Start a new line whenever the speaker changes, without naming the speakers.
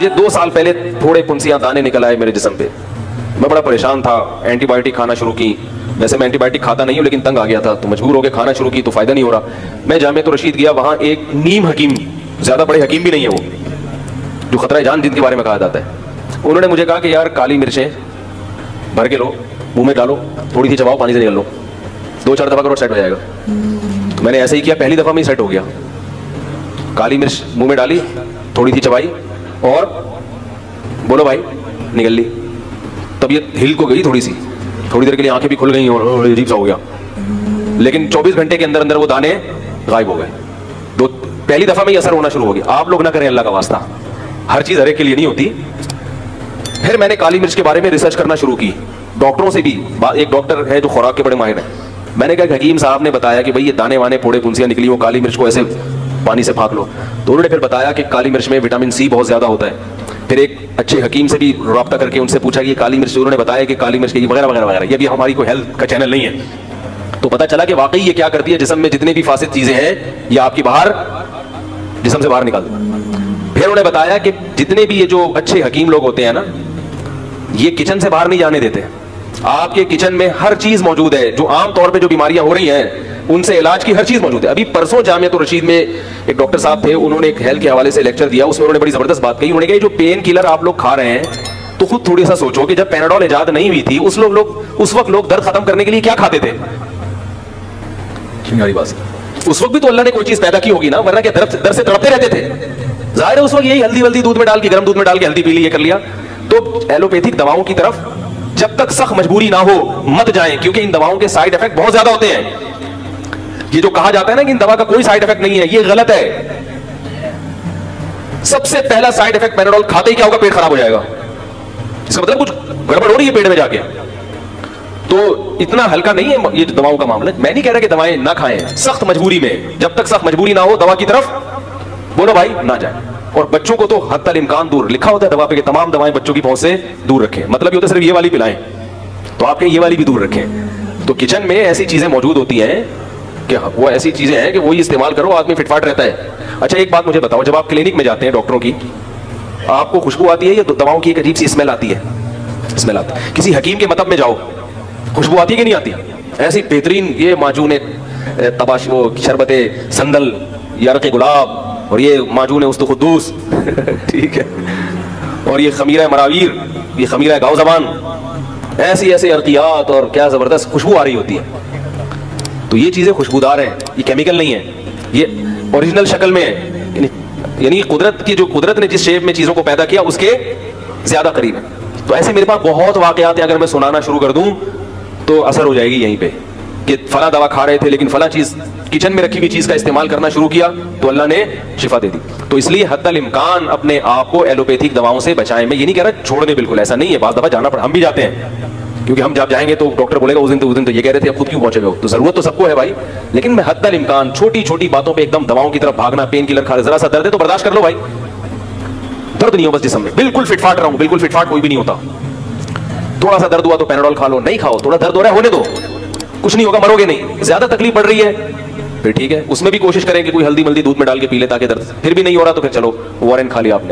मुझे 2 साल पहले थोड़े पुंसियां दाने निकल आए मेरे जिस्म पे। मैं बड़ा परेशान था, एंटीबायोटिक खाना शुरू की। वैसे मैं एंटीबायोटिक खाता नहीं हूँ, लेकिन तंग आ गया था तो मजबूर होकर खाना शुरू की, तो फायदा नहीं हो रहा। मैं जामिया रशीद गया, वहाँ एक नीम हकीम, ज्यादा बड़े हकीम भी नहीं है वो, जो खतरा जान जिनके बारे में कहा जाता है, उन्होंने मुझे कहा कि यार काली मिर्चें भर के लो, मुंह में डालो, थोड़ी सी चबाओ, पानी से निकल लो, 2-4 दफा करो, सेट हो जाएगा। तो मैंने ऐसे ही किया, पहली दफा में ही सेट हो गया। काली मिर्च मुंह में डाली, थोड़ी सी चबाई और बोलो भाई, निकल ली। तबीयत हिल को गई थोड़ी सी, थोड़ी देर के लिए आंखें भी खुल गई और अजीब सा हो गया, लेकिन 24 घंटे के अंदर अंदर वो दाने गायब हो गए। तो पहली दफा में ही असर होना शुरू हो गया। आप लोग ना करें, अल्लाह का वास्ता, हर चीज हर एक के लिए नहीं होती। फिर मैंने काली मिर्च के बारे में रिसर्च करना शुरू की, डॉक्टरों से भी। एक डॉक्टर है जो खुराक के बड़े माहिर हैं, मैंने कहा हकीम साहब ने बताया कि भाई ये दाने वाने फोड़े फुंसियां निकली, वो काली मिर्च को ऐसे पानी से फाँक लो। तो उन्होंने फिर बताया कि काली मिर्च में विटामिन सी बहुत ज्यादा होता है। फिर एक अच्छे हकीम से भी रब्ता करके उनसे पूछा कि काली मिर्च, उन्होंने बताया कि काली मिर्च की वगैरह वगैरह वगैरह। ये भी हमारी कोई हेल्थ का चैनल नहीं है। तो पता चला कि वाकई ये क्या करती है, जिस्म में जितनी भी फासिद चीजें हैं ये आपकी बाहर, जिस्म से बाहर निकाल दो। फिर उन्होंने बताया कि जितने भी ये जो अच्छे हकीम लोग होते हैं ना, ये किचन से बाहर नहीं जाने देते। आपके किचन में हर चीज मौजूद है, जो आम तौर पे जो बीमारियां हो रही हैं उनसे इलाज की हर चीज मौजूद है। अभी परसों जामिया रशीद में एक डॉक्टर साहब थे, उन्होंने एक हेल्थ के हवाले से लेक्चर दिया, उसमें उन्होंने बड़ी जबरदस्त बात कही। उन्होंने कहा जो पेन किलर आप लोग खा रहे हैं, तो खुद थोड़ी सा सोचो कि जब पैराडोल इजाद नहीं हुई थी उस वक्त लोग दर्द खत्म करने के लिए क्या खाते थे? उस वक्त भी तो अल्लाह ने कोई चीज पैदा की होगी ना, वरना क्या दर्द से तड़पते रहते थे? जाहिर है उस वक्त यही हल्दी वल्दी दूध में डाल के, गर्म दूध में डाल के हल्दी पी ली, ये कर लिया। तो एलोपैथिक दवाओं की तरफ जब तक सख्त मजबूरी ना हो मत जाएं, क्योंकि इन दवाओं के साइड इफेक्ट बहुत ज्यादा होते हैं। ये जो कहा जाता है ना कि इन दवा का कोई साइड इफेक्ट नहीं है, ये गलत है। सबसे पहला साइड इफेक्ट पैराडोल खाते ही क्या होगा? पेट खराब हो जाएगा। इसका मतलब कुछ गड़बड़ हो रही है पेट में जाके। तो इतना हल्का नहीं है ये दवाओं का मामला। मैं नहीं कह रहा कि दवाएं ना खाएं, सख्त मजबूरी में, जब तक सख्त मजबूरी ना हो दवा की तरफ बोलो भाई ना जाए। और बच्चों को तो हत्तल इम्कान दूर लिखा होता है दवा पे कि तमाम दवाएं बच्चों की पहुंच से दूर रखें। मतलब ये होता है सिर्फ ये वाली पिलाएं, तो आपके ये वाली भी दूर रखें। तो किचन में ऐसी चीजें मौजूद होती हैं कि वो ऐसी चीजें हैं कि वही इस्तेमाल करो, आदमी फिटफाट रहता है। अच्छा एक बात मुझे बताओ, जब आप क्लिनिक में जाते हैं डॉक्टरों की, आपको खुशबू आती है या दवाओं की एक अजीब सी स्मेल आती है? स्मेल आती है। किसी हकीम के मतब में जाओ, खुशबू आती है कि नहीं आती? ऐसी बेहतरीन ये माजून तबाश, वो शरबत संदल, यारक गुलाब, और ये माजून उस्तुखुद्दूस ठीक है, और ये खमीरा मरावीर, ये खमीरा गाँव जबान, ऐसी ऐसी अर्कियात, और क्या जबरदस्त खुशबू आ रही होती है। तो ये चीजें खुशबूदार हैं, ये केमिकल नहीं है, ये ओरिजिनल शक्ल में है। यानी कुदरत की, जो कुदरत ने जिस शेप में चीजों को पैदा किया उसके ज्यादा करीब है। तो ऐसे मेरे पास बहुत वाकयात हैं, अगर मैं सुनाना शुरू कर दूं तो असर हो जाएगी यहीं पे कि फला दवा खा रहे थे, लेकिन फला चीज किचन में रखी हुई चीज का इस्तेमाल करना शुरू किया तो अल्लाह ने शिफा दे दी। तो इसलिए हद्दल इम्कान अपने आप को एलोपैथिक दवाओं से बचाएं। मैं ये नहीं कह रहा छोड़ दे, बिल्कुल ऐसा नहीं है। बात दफा जाना पड़ा, हम भी जाते हैं, क्योंकि हम जब जाएंगे तो डॉक्टर बोलेगा उस दिन तो ये कह रहे थे, अब खुद क्यों पहुंचे हो? तो जरूरत तो सबको है भाई, लेकिन मैं हद्दल इम्कान छोटी छोटी बातों पे एकदम दवाओं की तरफ भागना, पेन किलर खा रहे, जरा सा दर्द है तो बर्दाश्त कर लो भाई, दर्द नहीं हो बस जिस्म में, बिल्कुल फिटफाट रहा हूं, बिल्कुल फिटफाट कोई भी नहीं होता। थोड़ा सा दर्द हुआ तो पैराडोल खा लो, नहीं खाओ, थोड़ा दर्द हो रहा है होने दो, कुछ नहीं होगा, मरोगे नहीं। ज्यादा तकलीफ बढ़ रही है फिर ठीक है, उसमें भी कोशिश करें कि कोई हल्दी मल्दी दूध में डाल के पी ले ताकि दर्द, फिर भी नहीं हो रहा तो फिर चलो वारेन खा लिया आपने।